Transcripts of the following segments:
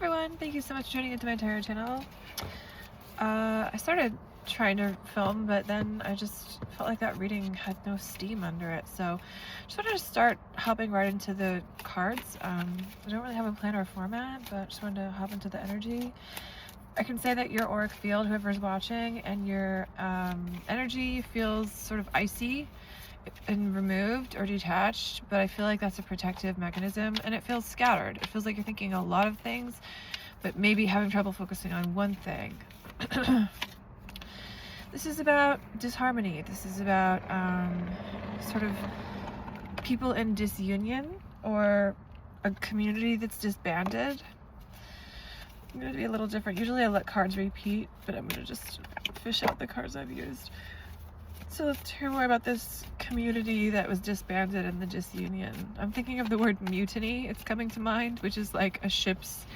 everyone, thank you so much for tuning into my tarot channel. I started trying to film, but then I just felt like that reading had no steam under it, so just wanted to start hopping right into the cards. I don't really have a plan or a format, but just wanted to hop into the energy. I can say that your auric field, whoever's watching, and your energy feels sort of icy and removed or detached, but I feel like that's a protective mechanism, and it feels scattered. It feels like you're thinking a lot of things, but maybe having trouble focusing on one thing. This is about disharmony. This is about sort of people in disunion, or a community that's disbanded. I'm going to be a little different. Usually I let cards repeat, but I'm going to just fish out the cards I've used. So let's hear more about this community that was disbanded in the disunion. I'm thinking of the word mutiny. It's coming to mind, which is like a ship's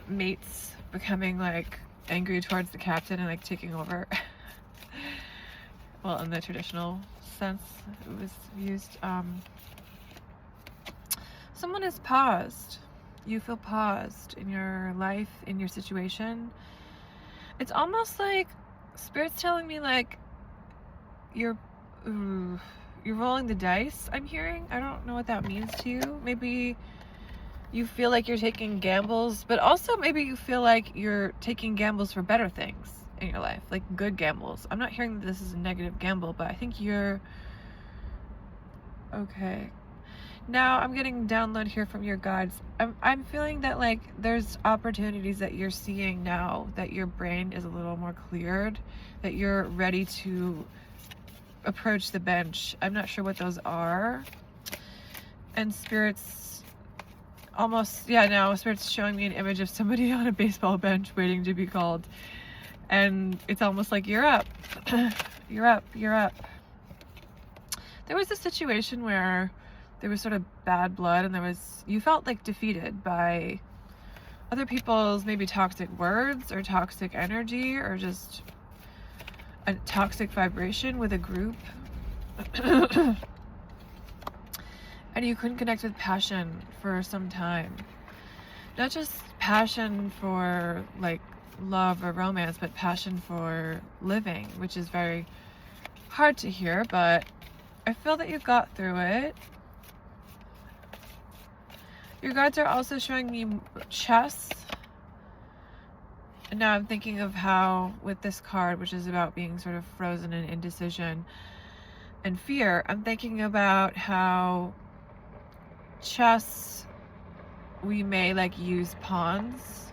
mates becoming like angry towards the captain and like taking over. Well, in the traditional sense it was used. Someone is paused. You feel paused in your life, in your situation. It's almost like Spirit's telling me like you're rolling the dice, I'm hearing. I don't know what that means to you. Maybe you feel like you're taking gambles, but also maybe you feel like you're taking gambles for better things in your life, like good gambles. I'm not hearing that this is a negative gamble, but I think you're okay. Now I'm getting download here from your guides. I'm feeling that like there's opportunities that you're seeing now, that your brain is a little more cleared, that you're ready to approach the bench. I'm not sure what those are. And Spirit's almost, yeah, now Spirit's showing me an image of somebody on a baseball bench waiting to be called. And it's almost like you're up. You're up, you're up. There was a situation where there was sort of bad blood, and you felt like defeated by other people's maybe toxic words or toxic energy, or just a toxic vibration with a group. And you couldn't connect with passion for some time. Not just passion for like love or romance, but passion for living, which is very hard to hear, but I feel that you got through it. Your guides are also showing me chess. And now I'm thinking of how, with this card, which is about being sort of frozen in indecision and fear, I'm thinking about how chess, we may like use pawns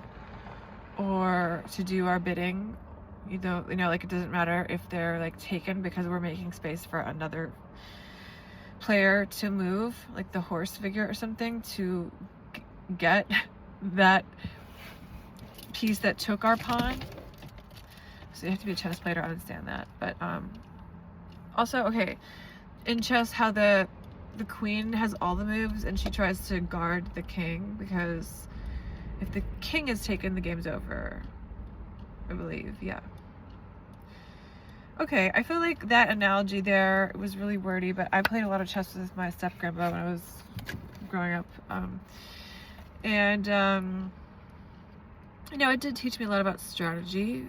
or to do our bidding. You know, like it doesn't matter if they're like taken, because we're making space for another player to move, like the horse figure or something, to get that piece that took our pawn. So you have to be a chess player to understand that. But also, okay, in chess, how the queen has all the moves and she tries to guard the king, because if the king is taken, the game's over, I believe. Yeah. Okay, I feel like that analogy there was really wordy, but I played a lot of chess with my step-grandpa when I was growing up. You know, it did teach me a lot about strategy,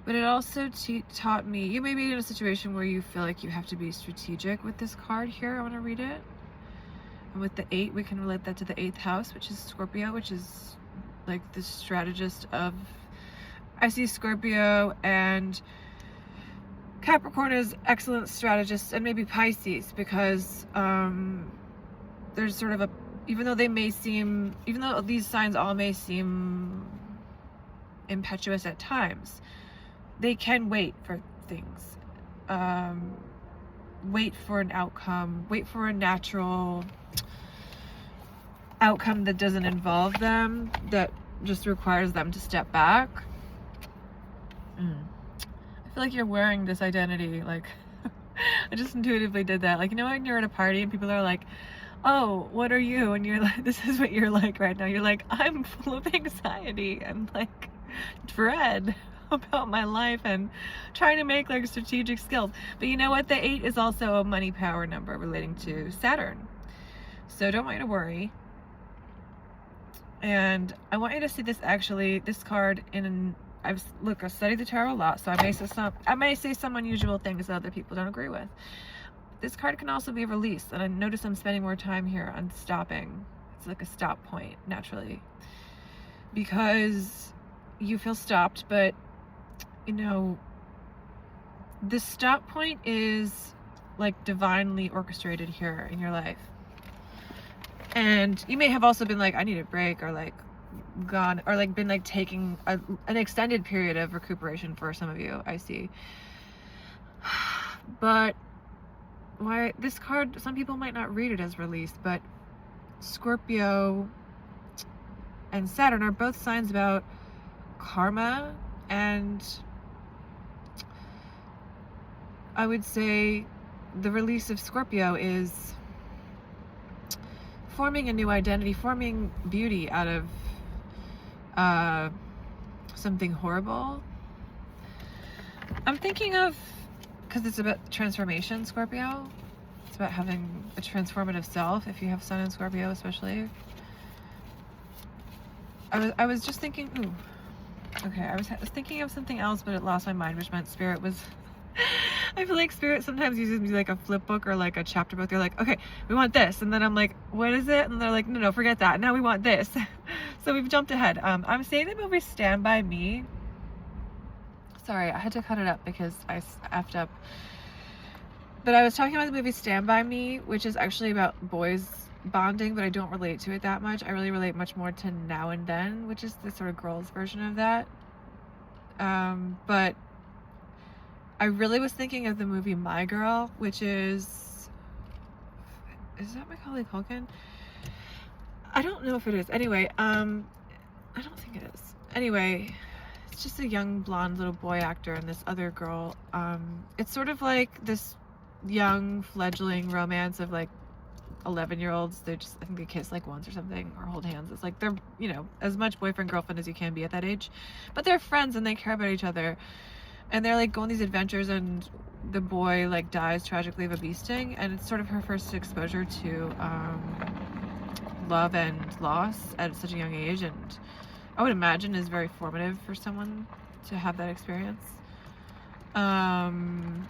but it also taught me, you may be in a situation where you feel like you have to be strategic with this card here. I want to read it. And with the 8, we can relate that to the 8th house, which is Scorpio, which is like the strategist of, I see Scorpio and Capricorn as excellent strategists, and maybe Pisces, because there's sort of a, even though these signs all may seem impetuous at times, they can wait for things, wait for an outcome, wait for a natural outcome that doesn't involve them, that just requires them to step back. I feel like you're wearing this identity, like I just intuitively did that. Like, you know when you're at a party and people are like, oh, what are you? And you're like, this is what you're like right now. You're like, I'm full of anxiety and like dread about my life and trying to make like strategic skills. But you know what? The 8 is also a money power number relating to Saturn. So don't want you to worry. And I want you to see this this card I've studied the tarot a lot, so I may say some unusual things that other people don't agree with. This card can also be release, and I notice I'm spending more time here on stopping. It's like a stop point, naturally. Because you feel stopped, but, you know, this stop point is, like, divinely orchestrated here in your life. And you may have also been like, I need a break, or like gone, or like been like taking an extended period of recuperation for some of you, I see. But why this card, some people might not read it as release, but Scorpio and Saturn are both signs about karma, and I would say the release of Scorpio is forming a new identity, forming beauty out of something horrible. I'm thinking of, because it's about transformation, Scorpio. It's about having a transformative self, if you have Sun in Scorpio especially. I was just thinking, okay, I was thinking of something else, but it lost my mind, which meant Spirit was... I feel like Spirit sometimes uses me like a flip book or like a chapter book. They're like, okay, we want this. And then I'm like, what is it? And they're like, no, forget that. Now we want this. So we've jumped ahead. I'm saying the movie Stand By Me. Sorry, I had to cut it up because I effed up. But I was talking about the movie Stand By Me, which is actually about boys bonding, but I don't relate to it that much. I really relate much more to Now and Then, which is the sort of girls' version of that. But I really was thinking of the movie My Girl, which is that Macaulay Culkin? I don't know if it is. Anyway, I don't think it is. Anyway, it's just a young blonde little boy actor and this other girl. It's sort of like this young fledgling romance of like 11-year-olds. They just, I think they kiss like once or something, or hold hands. It's like they're, you know, as much boyfriend girlfriend as you can be at that age, but they're friends and they care about each other. And they're like going these adventures, and the boy like dies tragically of a bee sting, and it's sort of her first exposure to love and loss at such a young age, and I would imagine is very formative for someone to have that experience. And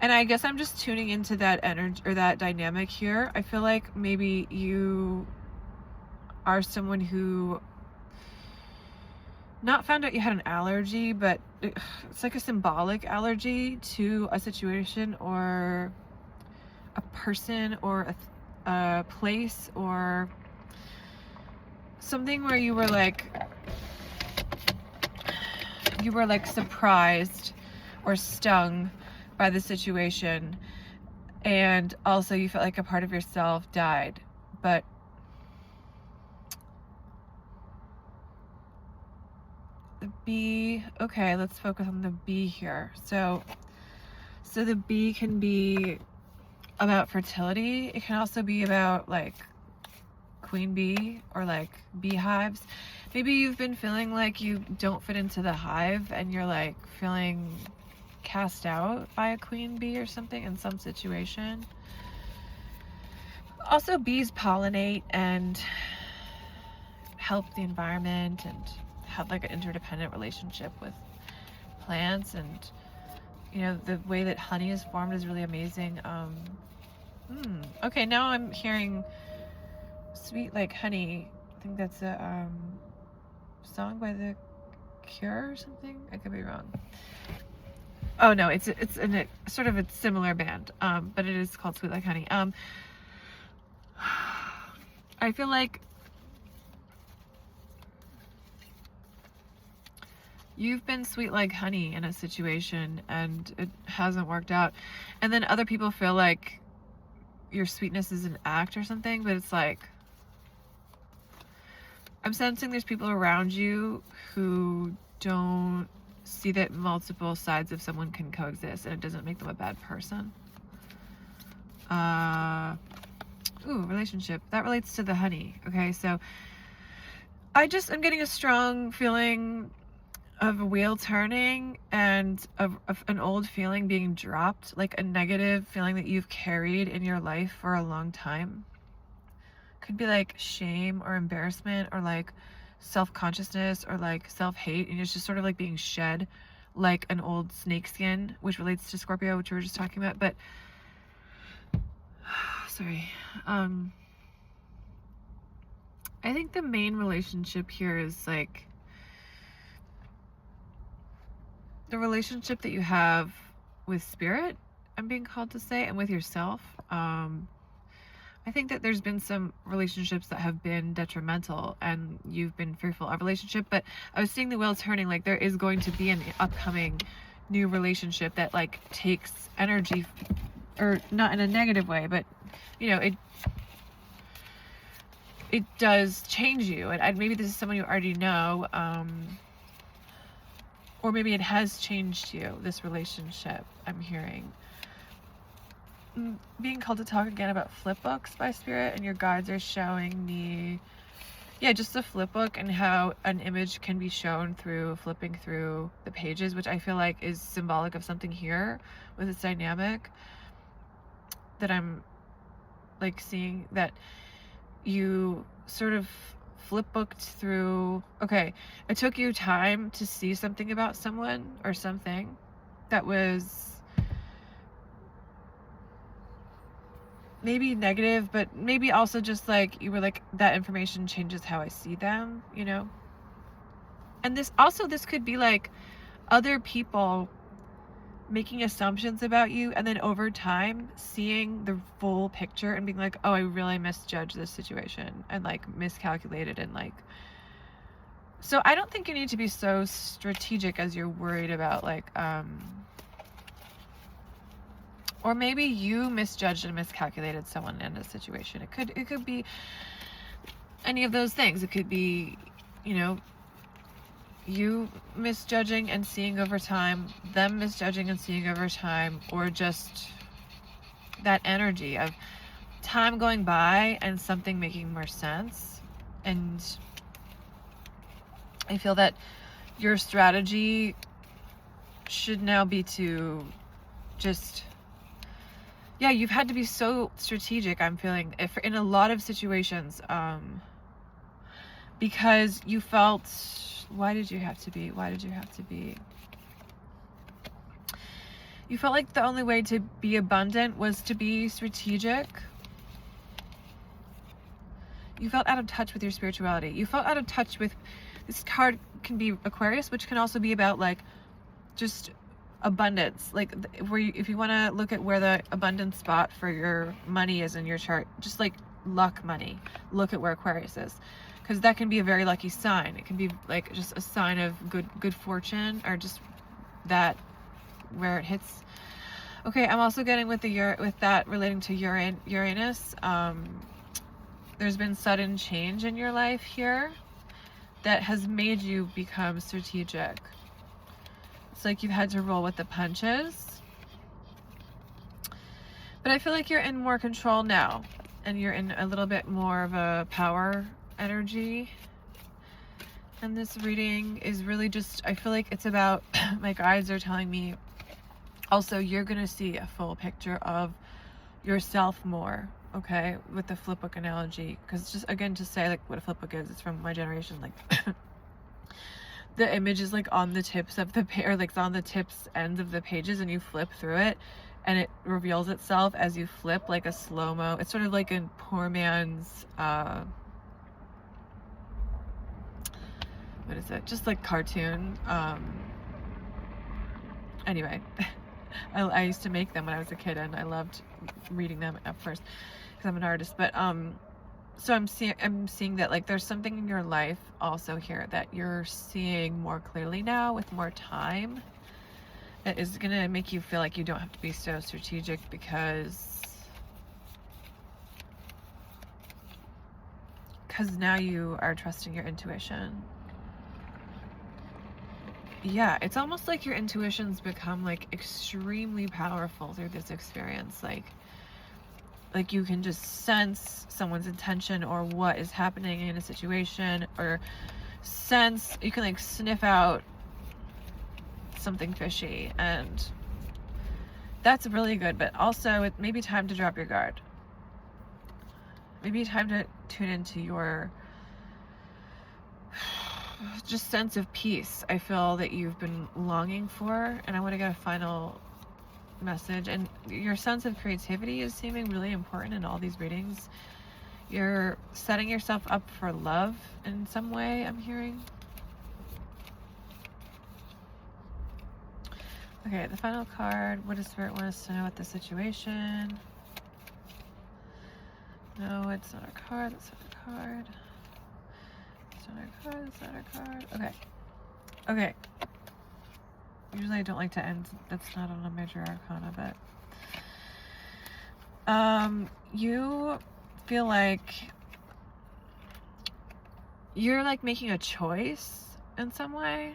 I guess I'm just tuning into that energy or that dynamic here. I feel like maybe you are someone who not found out you had an allergy, but it's like a symbolic allergy to a situation or a person or a place or something where you were like surprised or stung by the situation, and also you felt like a part of yourself died. But the bee, okay, let's focus on the bee here. So the bee can be about fertility. It can also be about like queen bee or like beehives. Maybe you've been feeling like you don't fit into the hive and you're like feeling cast out by a queen bee or something in some situation. Also, bees pollinate and help the environment and have like an interdependent relationship with plants, and you know, the way that honey is formed is really amazing. Okay, now I'm hearing Sweet Like Honey. I think that's a song by The Cure or something. I could be wrong. Oh no, it's in a sort of a similar band, but it is called Sweet Like Honey. I feel like you've been sweet like honey in a situation and it hasn't worked out, and then other people feel like your sweetness is an act or something, but it's like I'm sensing there's people around you who don't see that multiple sides of someone can coexist, and it doesn't make them a bad person. Relationship. That relates to the honey. Okay, so I'm getting a strong feeling of a wheel turning and of an old feeling being dropped, like a negative feeling that you've carried in your life for a long time. could be like shame or embarrassment or like self-consciousness or like self-hate, and it's just sort of like being shed like an old snake skin, which relates to Scorpio, which we were just talking about. But sorry, I think the main relationship here is like the relationship that you have with spirit, I'm being called to say, and with yourself. I think that there's been some relationships that have been detrimental and you've been fearful of relationship, but I was seeing the wheel turning, like there is going to be an upcoming new relationship that like takes energy, or not in a negative way, but you know, it does change you. And maybe this is someone you already know, or maybe it has changed you, this relationship, I'm hearing. Being called to talk again about flip books by spirit, and your guides are showing me, yeah, just a flip book and how an image can be shown through flipping through the pages, which I feel like is symbolic of something here with this dynamic that I'm like seeing, that you sort of flip booked through. Okay, it took you time to see something about someone or something that was maybe negative, but maybe also just like you were like, that information changes how I see them, you know? And this could be like other people making assumptions about you, and then over time seeing the full picture and being like, oh, I really misjudged this situation and like miscalculated, and like, so I don't think you need to be so strategic as you're worried about like or maybe you misjudged and miscalculated someone in a situation. It could be any of those things. It could be, you know, you misjudging and seeing over time, them misjudging and seeing over time, or just that energy of time going by and something making more sense. And I feel that your strategy should now be to just, yeah, you've had to be so strategic, I'm feeling, if in a lot of situations, because you felt, why did you have to be? You felt like the only way to be abundant was to be strategic. You felt out of touch with your spirituality. You felt out of touch with, this card can be Aquarius, which can also be about like just abundance, like where you, if you want to look at where the abundance spot for your money is in your chart, just like luck money, look at where Aquarius is, because that can be a very lucky sign. It can be like just a sign of good fortune, or just that where it hits. Okay, I'm also getting with that relating to Uranus. There's been sudden change in your life here that has made you become strategic. It's like you've had to roll with the punches. But I feel like you're in more control now, and you're in a little bit more of a power energy. And this reading is really just, I feel like it's about, my guides are telling me, also you're going to see a full picture of yourself more, okay, with the flip book analogy. Because just, again, to say like what a flip book is, it's from my generation, like the image is like on the tips of the or like on the tips ends of the pages, and you flip through it and it reveals itself as you flip, like a slow-mo. It's sort of like a poor man's what is it, just like cartoon. Anyway, I used to make them when I was a kid, and I loved reading them at first because I'm an artist. But so I'm seeing that like there's something in your life also here that you're seeing more clearly now with more time, that is gonna make you feel like you don't have to be so strategic, because now you are trusting your intuition. Yeah, it's almost like your intuition's become like extremely powerful through this experience. Like you can just sense someone's intention or what is happening in a situation, or you can like sniff out something fishy, and that's really good. But also it may be time to drop your guard. maybe time to tune into your just sense of peace I feel that you've been longing for. And I want to get a final message. And your sense of creativity is seeming really important in all these readings. You're setting yourself up for love in some way, I'm hearing. Okay, the final card. What does Spirit want us to know about the situation? No, it's not a card. That's not a card. It's not a card. That's not a card. Okay. Okay. Usually I don't like to end. That's not on a major arcana, but you feel like you're like making a choice in some way.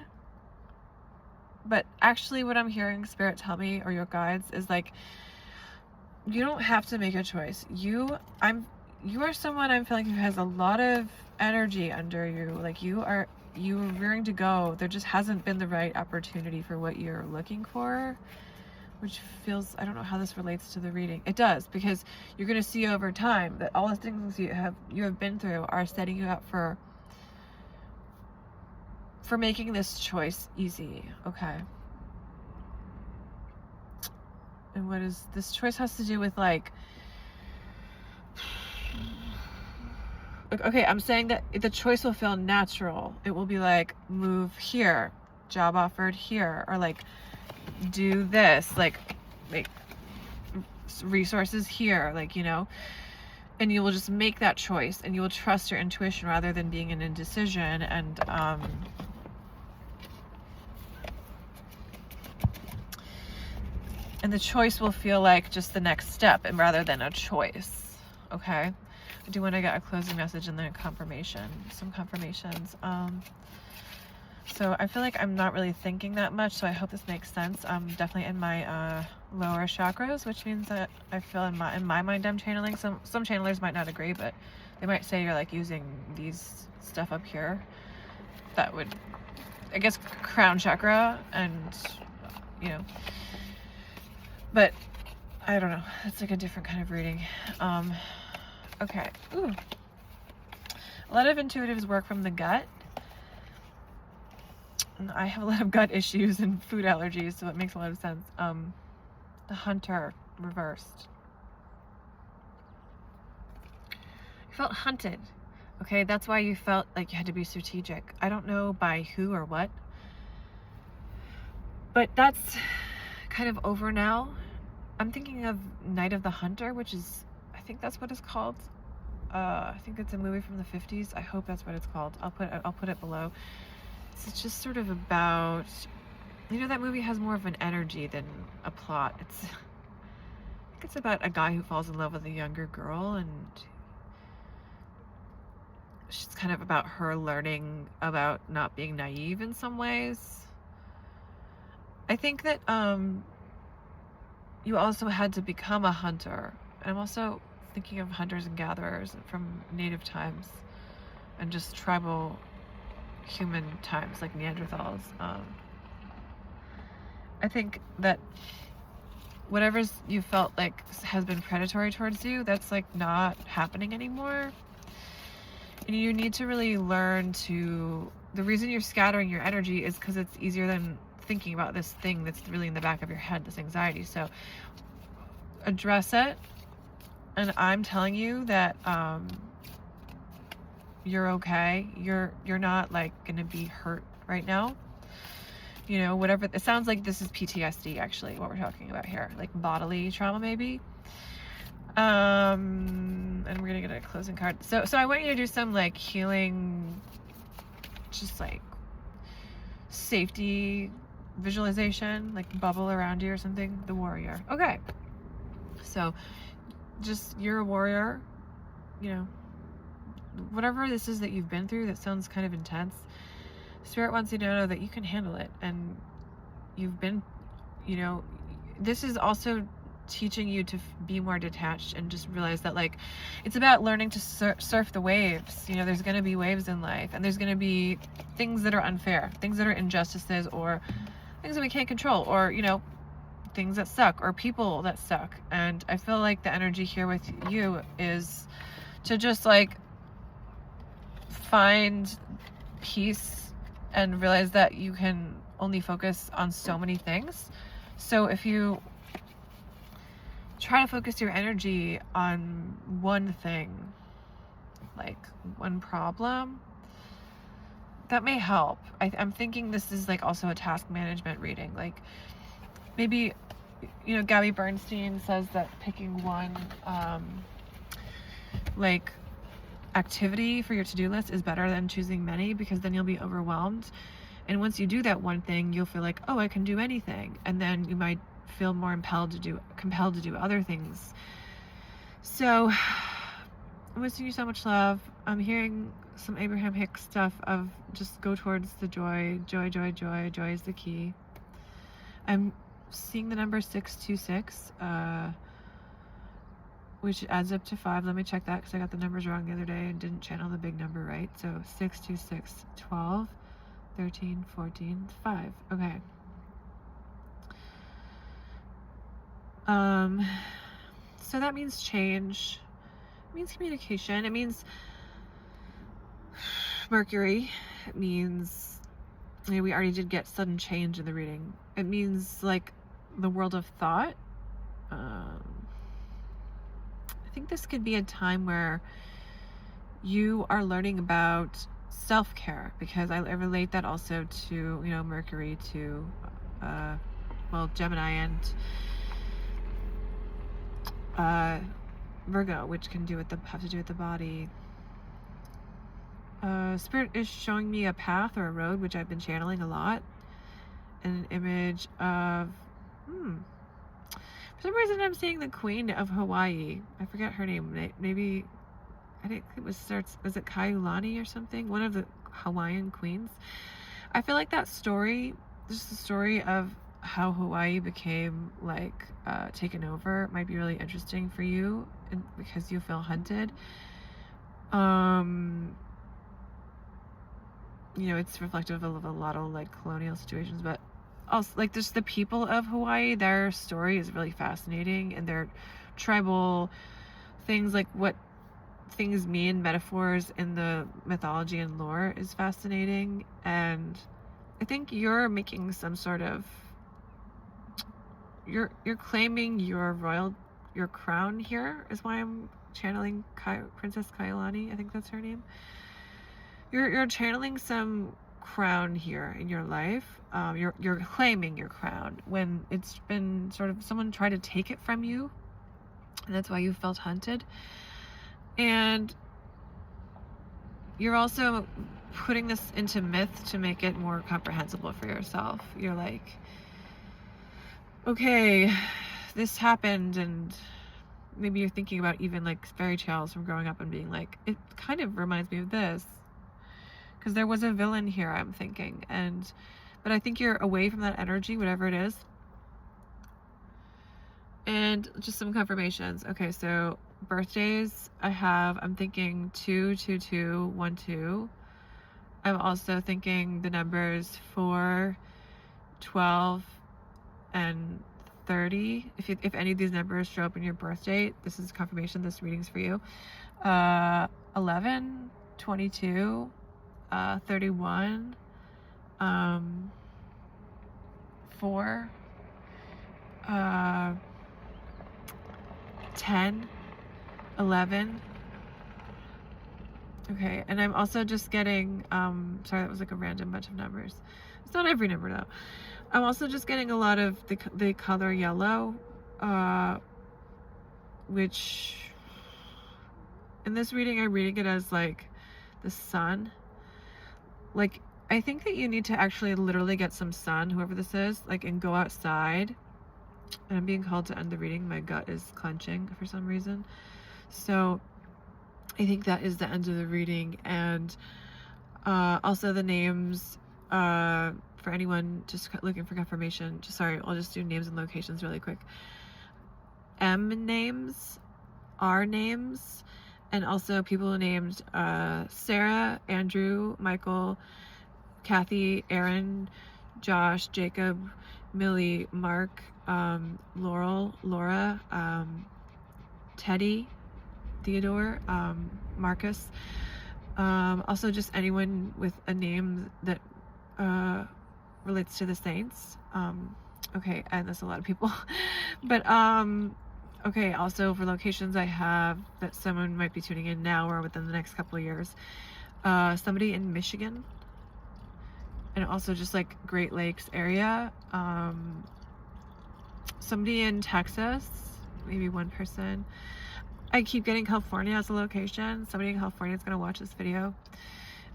But actually what I'm hearing Spirit tell me, or your guides, is like, you don't have to make a choice. You are someone I'm feeling who has a lot of energy under you. Like you are rearing to go. There just hasn't been the right opportunity for what you're looking for, which feels, I don't know how this relates to the reading. It does, because you're going to see over time that all the things you have been through are setting you up for making this choice easy. Okay. And what is this choice has to do with, like, okay, I'm saying that the choice will feel natural. It will be like, move here, job offered here, or like do this, like resources here, like, you know, and you will just make that choice and you will trust your intuition rather than being in indecision. And the choice will feel like just the next step and rather than a choice. Okay. I do want to get a closing message and then a confirmation, some confirmations. So I feel like I'm not really thinking that much, so I hope this makes sense. I'm definitely in my lower chakras, which means that I feel in my mind I'm channeling. Some channelers might not agree, but they might say you're like using these stuff up here. That would, I guess, crown chakra, and you know, but I don't know. It's like a different kind of reading. Okay. Ooh. A lot of intuitives work from the gut. And I have a lot of gut issues and food allergies, so it makes a lot of sense. The Hunter reversed. You felt hunted. Okay, that's why you felt like you had to be strategic. I don't know by who or what, but that's kind of over now. I'm thinking of Night of the Hunter, which is, I think that's what it's called. I think it's a movie from the 50s. I hope that's what it's called. I'll put it below. It's just sort of about, you know, that movie has more of an energy than a plot. I think it's about a guy who falls in love with a younger girl, and she's kind of about her learning about not being naive in some ways. I think that you also had to become a hunter. I'm also thinking of hunters and gatherers from native times and just tribal human times, like Neanderthals. I think that whatever you felt like has been predatory towards you, that's like not happening anymore. And you need to really learn to, the reason you're scattering your energy is because it's easier than thinking about this thing that's really in the back of your head, this anxiety. So address it. And I'm telling you that you're okay. You're not like gonna be hurt right now. You know, whatever. It sounds like this is PTSD, actually, what we're talking about here, like bodily trauma, maybe. And we're gonna get a closing card. So I want you to do some like healing, just like safety visualization, like bubble around you or something. The warrior. Okay. So just, you're a warrior, you know, whatever this is that you've been through that sounds kind of intense, Spirit wants you to know that you can handle it. And you've been, you know, this is also teaching you to be more detached and just realize that, like, it's about learning to surf the waves. You know, there's going to be waves in life, and there's going to be things that are unfair, things that are injustices, or things that we can't control, or, you know, things that suck, or people that suck. And I feel like the energy here with you is to just like find peace and realize that you can only focus on so many things. So if you try to focus your energy on one thing, like one problem, that may help. I'm thinking this is like also a task management reading. Like maybe, you know, Gabby Bernstein says that picking one like activity for your to-do list is better than choosing many, because then you'll be overwhelmed. And once you do that one thing, you'll feel like, oh, I can do anything. And then you might feel more compelled to do other things. So I'm wishing you so much love. I'm hearing some Abraham Hicks stuff of just go towards the joy. Joy is the key. I'm seeing the number 626, which adds up to 5. Let me check that because I got the numbers wrong the other day and didn't channel the big number right. So 626, 12, 13, 14, 5. Okay. So that means change. It means communication. It means Mercury. It means, you know, we already did get sudden change in the reading. It means like the world of thought. I think this could be a time where you are learning about self-care, because I relate that also to, you know, Mercury, to well, Gemini and Virgo, which can have to do with the body. Spirit is showing me a path or a road, which I've been channeling a lot, and an image of for some reason I'm seeing the Queen of Hawaii. I forget her name. Maybe I think it was it Kailani or something? One of the Hawaiian queens. I feel like that story, just the story of how Hawaii became like taken over, might be really interesting for you, and because you feel hunted. You know, it's reflective of a lot of like colonial situations, but also like just the people of Hawaii, their story is really fascinating, and their tribal things, like what things mean, metaphors in the mythology and lore, is fascinating. And I think you're making some sort of, you're claiming your crown here, is why I'm channeling Princess Kailani. I think that's her name. You're channeling some crown here in your life. You're claiming your crown when it's been sort of, someone tried to take it from you, and that's why you felt hunted. And you're also putting this into myth to make it more comprehensible for yourself. You're like, okay, this happened, and maybe you're thinking about even like fairy tales from growing up and being like, it kind of reminds me of this, because there was a villain here, I'm thinking. But I think you're away from that energy, whatever it is. And just some confirmations. Okay, so birthdays, I'm thinking 22212. I'm also thinking the numbers 4, 12, and 30. If any of these numbers show up in your birth date, this is confirmation this reading's for you. 11, 22, 31, 4, 10, 11. Okay, and I'm also just getting, sorry, that was like a random bunch of numbers. It's not every number though. I'm also just getting a lot of the color yellow, which in this reading, I'm reading it as like the sun. Like, I think that you need to actually literally get some sun, whoever this is, like, and go outside. And I'm being called to end the reading. My gut is clenching for some reason. So I think that is the end of the reading. And also the names, for anyone just looking for confirmation, I'll just do names and locations really quick. M names, R names, and also people named Sarah, Andrew, Michael, Kathy, Aaron, Josh, Jacob, Millie, Mark, Laurel, Laura, Teddy, Theodore, Marcus. Also just anyone with a name that relates to the saints. Okay, and there's a lot of people. But okay, also for locations I have that someone might be tuning in now or within the next couple of years. Somebody in Michigan, and also just like Great Lakes area. Somebody in Texas, maybe one person. I keep getting California as a location. Somebody in California is going to watch this video.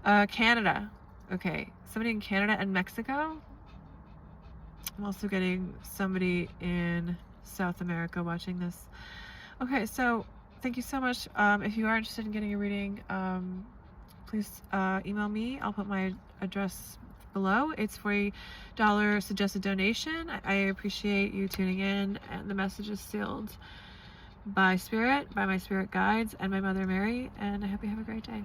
Canada. Okay, somebody in Canada and Mexico. I'm also getting somebody in South America watching this. Okay, so thank you so much. If you are interested in getting a reading, please email me. I'll put my address below. It's $40 suggested donation. I appreciate you tuning in, and the message is sealed by Spirit, by my spirit guides, and my Mother Mary, and I hope you have a great day.